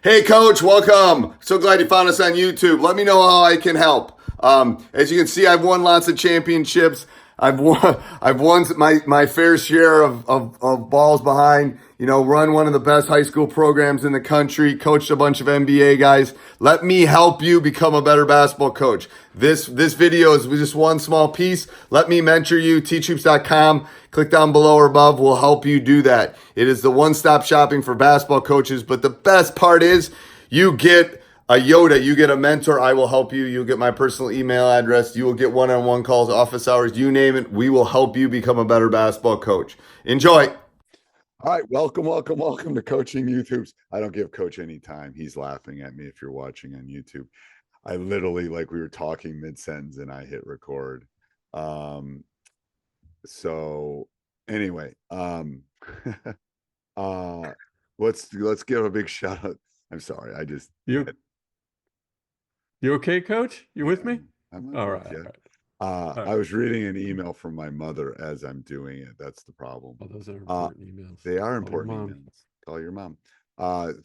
Hey, Coach, welcome. So glad you found us on YouTube. Let me know how I can help. As you can see, I've won lots of championships. I've won my fair share of balls behind. Run one of the best high school programs in the country. Coached a bunch of NBA guys. Let me help you become a better basketball coach. This video is just one small piece. Let me mentor you. Teachhoops.com. Click down below or above. We'll help you do that. It is the one-stop shopping for basketball coaches. But the best part is you get a Yoda, you get a mentor. I will help you. You'll get my personal email address. You will get one-on-one calls, office hours, you name it. We will help you become a better basketball coach. Enjoy. All right, welcome to Coaching YouTubes. I don't give Coach any time. He's laughing at me if you're watching on YouTube. I literally, like, we were talking mid-sentence and I hit record. So anyway, let's give a big shout out. I'm sorry, You okay, Coach? You with me? I'm All with right. you. All I right. was reading an email from my mother as I'm doing it. That's the problem. Oh, those are important emails. They are Call your important mom. emails. Call your mom.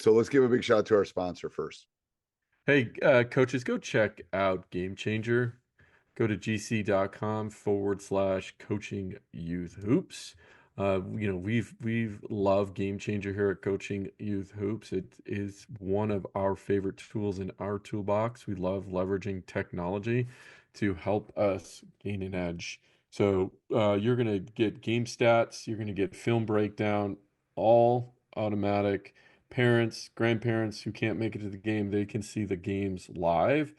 So let's give a big shout out to our sponsor first. Hey, coaches, go check out Game Changer. Go to gc.com/coaching youth hoops. We've loved Game Changer here at Coaching Youth Hoops. It is one of our favorite tools in our toolbox. We love leveraging technology to help us gain an edge. So you're going to get game stats, you're going to get film breakdown, all automatic. Parents, grandparents who can't make it to the game, they can see the games live.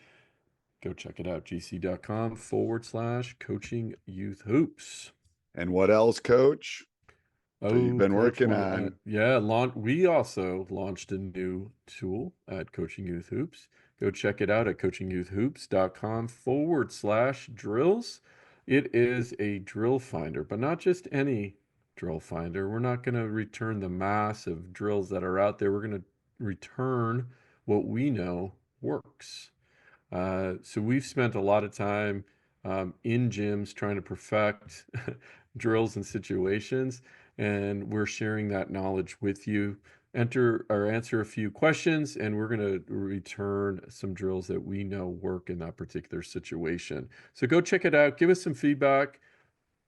Go check it out, gc.com/coaching youth hoops. And what else, Coach? That you've Oh, been Coach, working on. we also launched a new tool at Coaching Youth Hoops. Go check it out at coachingyouthhoops.com/drills. It is a drill finder, but not just any drill finder. We're not going to return the mass of drills that are out there. We're going to return what we know works. So we've spent a lot of time in gyms trying to perfect drills and situations, and we're sharing that knowledge with you. Enter or answer a few questions, and we're going to return some drills that we know work in that particular situation. So go check it out. Give us some feedback.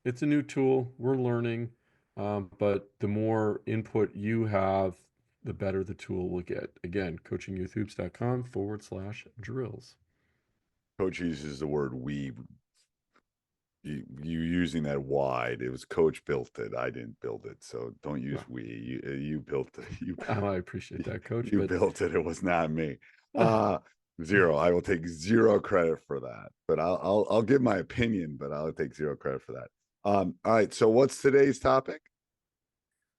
It's a new tool. We're learning, but the more input you have, the better the tool will get. Again, coachingyouthhoops.com/drills. Coach uses the word we. You using that wide. It was Coach built it. I didn't build it. So don't use Well, we. You built it. I appreciate that, Coach, You but built it. It was not me. Zero. I will take zero credit for that. But I'll give my opinion, but I'll take zero credit for that. All right. So what's today's topic?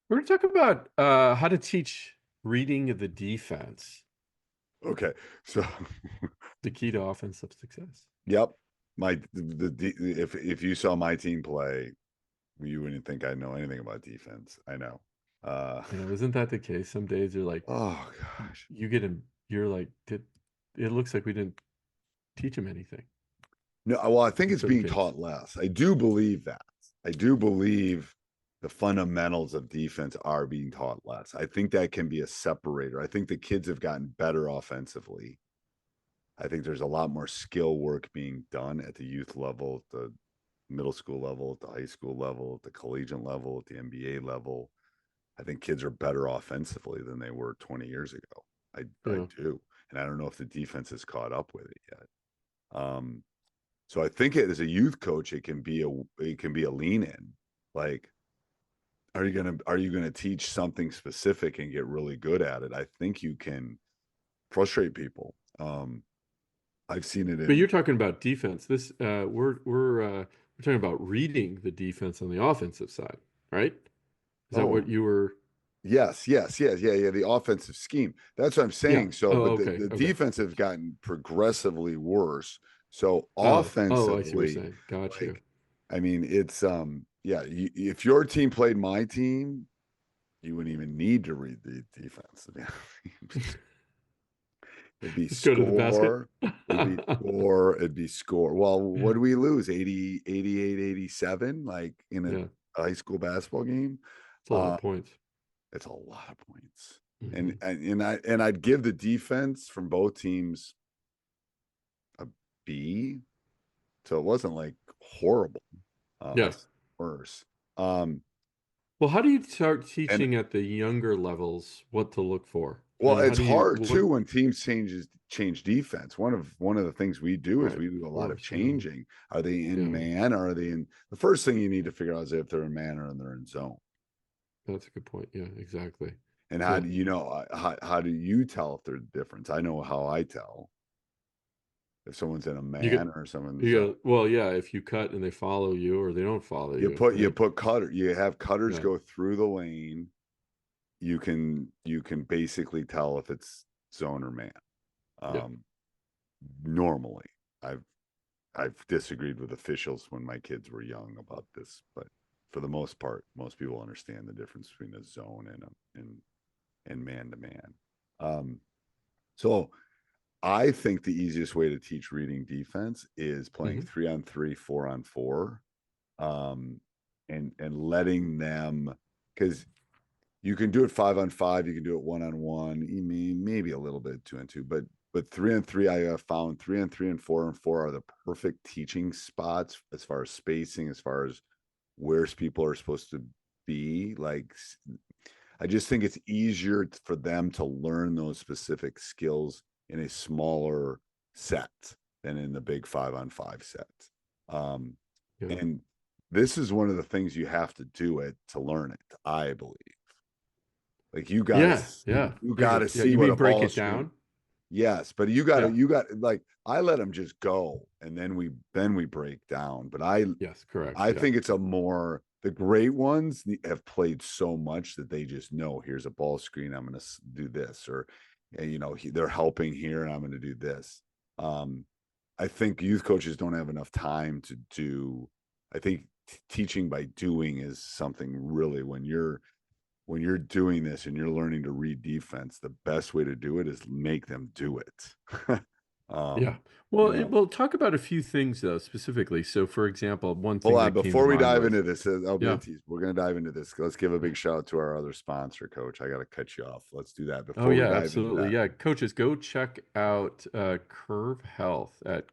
we're going to talk about how to teach reading the defense, Okay. So the key to offensive success. yep. If you saw my team play, you wouldn't think I know anything about defense. I know. Isn't that the case? Some days you're like, Oh gosh. you get him, you're like, it looks like we didn't teach him anything. No, well, I think Is it's that the being case? taught less. I do believe that. I do believe the fundamentals of defense are being taught less. I think that can be a separator. I think the kids have gotten better offensively. I think there's a lot more skill work being done at the youth level, at the middle school level, at the high school level, at the collegiate level, at the NBA level. I think kids are better offensively than they were 20 years ago. I Yeah. do. And I don't know if the defense has caught up with it yet. So I think as a youth coach, it can be a lean in. Like, are you gonna teach something specific and get really good at it? I think you can frustrate people. I've seen it But in. you're talking about defense. This we're talking about reading the defense on the offensive side, right? Is that Oh what you were? yes, yeah. The offensive scheme. That's what I'm Yeah. saying. So, Oh, but okay. the Okay. defense have gotten progressively worse. So Oh, I see what you're offensively, saying. Got you. like, I mean, it's yeah. If your team played my team, you wouldn't even need to read the defense. It'd be Just go to the basket. score. It'd be score. It'd be score. Well, what do we lose? 80, 88, 87, like in Yeah, a high school basketball game? it's a lot Uh, of points. it's a lot of points. and Hmm. I'd give the defense from both teams a B, so it wasn't like horrible. Yeah. That's worse. Um, Well, how do you start and teaching at the younger levels what to look for? well, And how it's do you hard what too when teams change defense. One of the things we do is right, we do a of lot of course, yeah. changing. Are they in Yeah. man or are they in? The first thing you need to figure out is if they're in man or they're in zone. That's a good point. Yeah, exactly. And how Yeah. do you know? How do you tell if there's a difference? I know how I tell if someone's in a You man get or someone's you zone. get well, yeah, if you cut and they follow you or they don't follow you, You right? put cutter. You have cutters Yeah. go through the lane. You can basically tell if it's zone or man. Yeah. Um, Normally, I've I've disagreed with officials when my kids were young about this, but for the most part, most people understand the difference between a zone and man to man. So I think the easiest way to teach reading defense is playing Hmm. 3-on-3, 4-on-4, um, and letting them, because you can do it 5-on-5, you can do it 1-on-1, maybe a little bit 2-on-2, but 3-on-3, I have found 3-on-3 and 4-on-4 are the perfect teaching spots as far as spacing, as far as where people are supposed to be. Like, I just think it's easier for them to learn those specific skills in a smaller set than in the big 5-on-5 set. Um, Yeah. and this is one of the things you have to do it to learn it, I believe. Like Yeah. Yeah. you I gotta get yeah. see You what mean a break ball it screen. down? Yes, but Yeah. you got like I let them just go, and then we break down. But Yes, correct. I Yeah. think it's a more the great ones have played so much that they just know here's a ball screen. I'm going to do this, or they're helping here, and I'm going to do this. Um, I think youth coaches don't have enough time to do. I think teaching by doing is something really when you're doing this and you're learning to read defense, the best way to do it is make them do it. Yeah. um, you Well, know, we'll talk about a few things though, specifically. So, for example, one Hold thing on, that came to before we mind dive was, into this, I'll be a yeah. tease. We're going to dive into this. Let's give a big shout out to our other sponsor, Coach. I got to cut you off. Let's do that Oh before we yeah, dive into absolutely. that. Yeah, coaches, go check out Curve Health at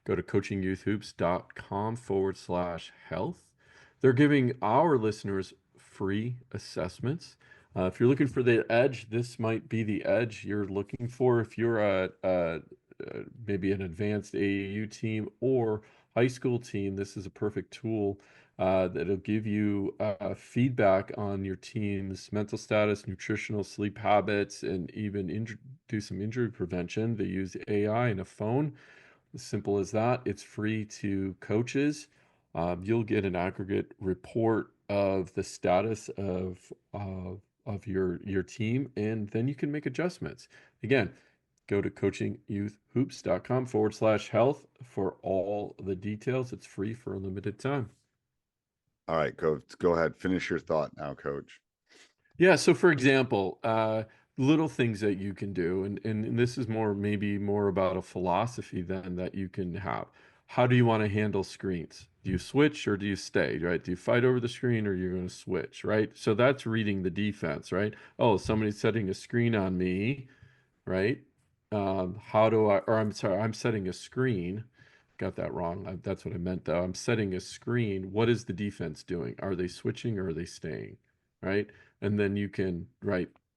go to coachingyouthhoops.com/health. They're giving our listeners free assessments. If you're looking for the edge, this might be the edge you're looking for. If you're maybe an advanced AAU team or high school team, this is a perfect tool that'll give you feedback on your team's mental status, nutritional sleep habits, and even do some injury prevention. They use AI and a phone. As simple as that. It's free to coaches. You'll get an aggregate report of the status of your team, and then you can make adjustments. Again, go to coachingyouthhoops.com/health for all the details. It's free for a limited time. All right, Coach, go ahead. Finish your thought now, Coach. Yeah, so for example, little things that you can do, and this is maybe more about a philosophy than that you can have. How do you want to handle screens? Do you switch or do you stay, right? Do you fight over the screen or you're going to switch, right? So that's reading the defense, right? Oh, somebody's setting a screen on me, right? How do I, or I'm sorry, I'm setting a screen. Got that wrong. That's what I meant though. I'm setting a screen. What is the defense doing? Are they switching or are they staying? Right? And then you can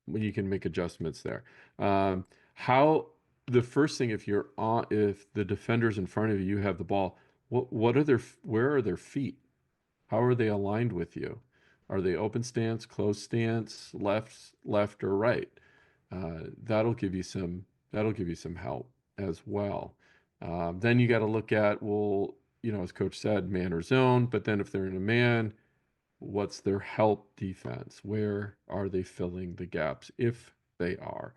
make adjustments there. How the first thing if the defender's in front of you, you have the ball, where are their feet? How are they aligned with you? Are they open stance, closed stance, left or right? That'll give you some help as well. Then you got to look at, well, as coach said, man or zone. But then if they're in a man, what's their help defense? Where are they filling the gaps if they are?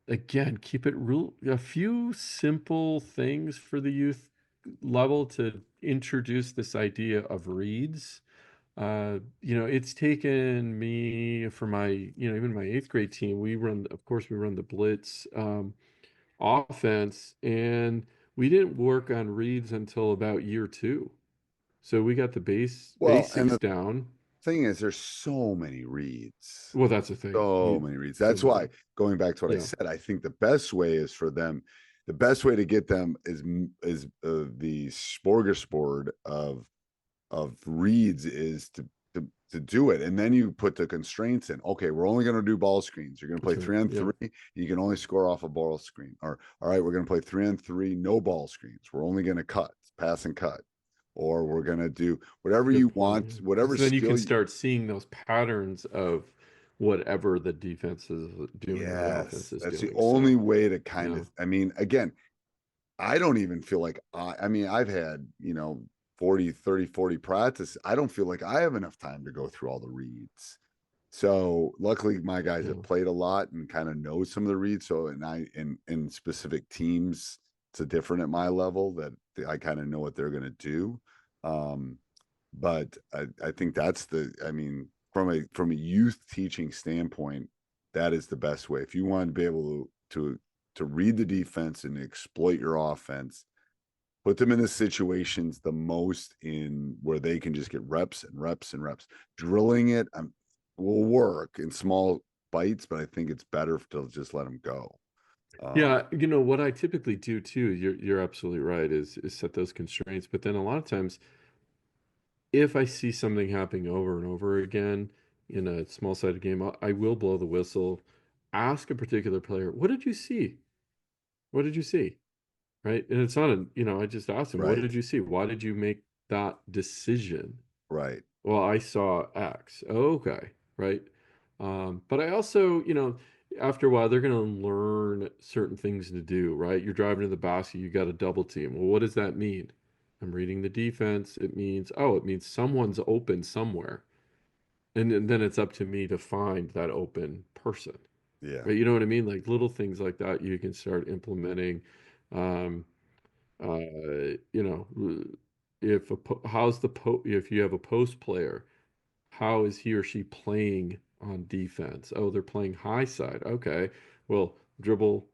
Again, keep it real. A few simple things for the youth level to introduce this idea of reads. It's taken me for my, even my eighth grade team, of course, we run the blitz offense, and we didn't work on reads until about year two. So we got the Well, and basics down. thing is, there's so many reads. Well, that's the thing. So You many reads. so That's many. why, going back to what I Yeah. said, I think the best way is for them, the best way to get them is the smorgasbord of reads is to do it. And then you put the constraints in. Okay, we're only going to do ball screens. You're going to play That's right. 3-on-3. Yeah. You can only score off a ball screen. Or, all right, we're going to play 3-on-3, no ball screens. We're only going to cut, pass and cut. Or we're going to do That's a whatever good you point. want, Yeah. whatever Because then you can skill. start seeing those patterns of whatever the defense is doing or the offense Yes, is that's the doing. only So, way to kind yeah. of, I mean, again, I don't even feel like I mean, I've had, 40, 30, 40 practice. I don't feel like I have enough time to go through all the reads. So luckily my guys have Yeah. played a lot and kind of know some of the reads. So, and in specific teams, it's different at my level that I kind of know what they're going to do. Um, but I think I mean, from a youth teaching standpoint, that is the best way. If you want to be able to read the defense and exploit your offense, put them in the situations the most in where they can just get reps and reps and reps. Drilling it will work in small bites, but I think it's better to just let them go. Yeah, what I typically do too, you're absolutely right, is set those constraints. But then a lot of times, if I see something happening over and over again in a small-sided game, I will blow the whistle, ask a particular player, "What did you see? What did you see?" Right? And it's not I just asked him, "What Right, did you see? Why did you make that decision?" right, Well, I saw X. Oh, okay, right. But I also, after a while, they're going to learn certain things to do, right? You're driving to the basket, you got a double team. Well, what does that mean? I'm reading the defense. It means someone's open somewhere. And then it's up to me to find that open person, yeah, right? You know what I mean? Like little things like that you can start implementing. Um, uh, you know, if you have a post player, how is he or she playing on defense? Oh, they're playing high side. Okay. Well, dribble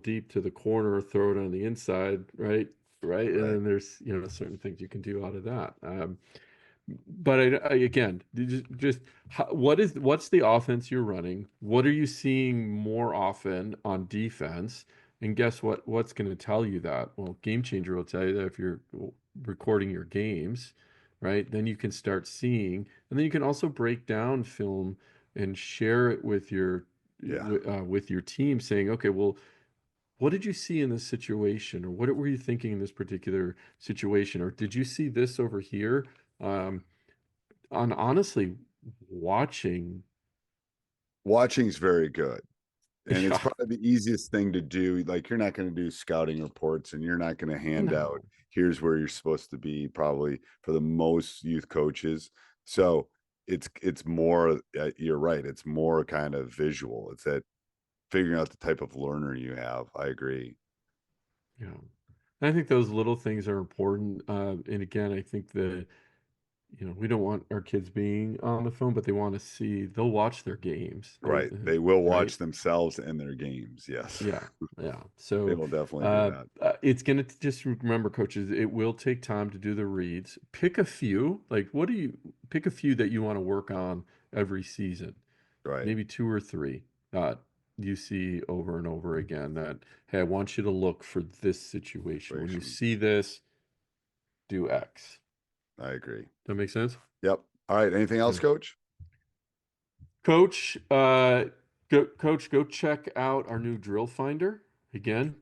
deep to the corner, throw it on the inside, right? Right. And right, then there's, certain things you can do out of that. But again, just what's the offense you're running? What are you seeing more often on defense? And guess what? What's going to tell you that? Well, Game Changer will tell you that if you're recording your games, right? Then you can start seeing, and then you can also break down film and share it yeah. with your team, saying, okay, well, what did you see in this situation, or what were you thinking in this particular situation, or did you see this over here? Um, on honestly watching. Watching's very good. And it's Yeah, probably the easiest thing to do. Like you're not going to do scouting reports and you're not going to hand out, no, here's where you're supposed to be, probably for the most youth coaches. So it's more, you're right. It's more kind of visual. It's that figuring out the type of learner you have. I agree. yeah. I think those little things are important. And again, I think that we don't want our kids being on the phone, but they want to see. They'll watch their games, Right. They will right? watch themselves and their games. Yes. Yeah, yeah. They So will definitely do that. it's gonna just remember, coaches. It will take time to do the reads. Pick a few. Like, what do you pick a few that you want to work on every season? Right. Maybe two or three that you see over and over again that, hey, I want you to look for this situation. When you Situation. see this, do X. I agree. That make sense? Yep. All right. Anything else, Yeah. coach? Coach, go check out our new drill finder. Again,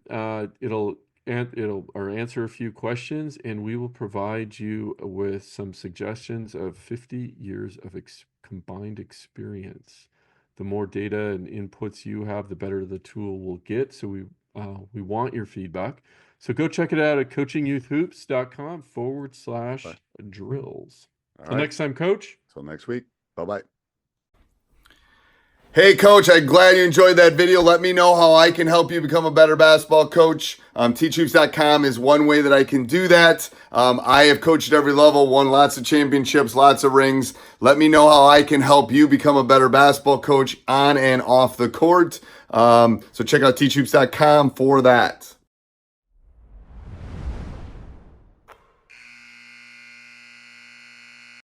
it'll or answer a few questions, and we will provide you with some suggestions of 50 years of combined experience. The more data and inputs you have, the better the tool will get. So we want your feedback. So go check it out at coachingyouthhoops.com Bye. / drills. All Till right. next time, coach. Till next week. Bye bye. Hey, coach, I'm glad you enjoyed that video. Let me know how I can help you become a better basketball coach. Teachhoops.com is one way that I can do that. I have coached at every level, won lots of championships, lots of rings. Let me know how I can help you become a better basketball coach on and off the court. So check out teachhoops.com for that.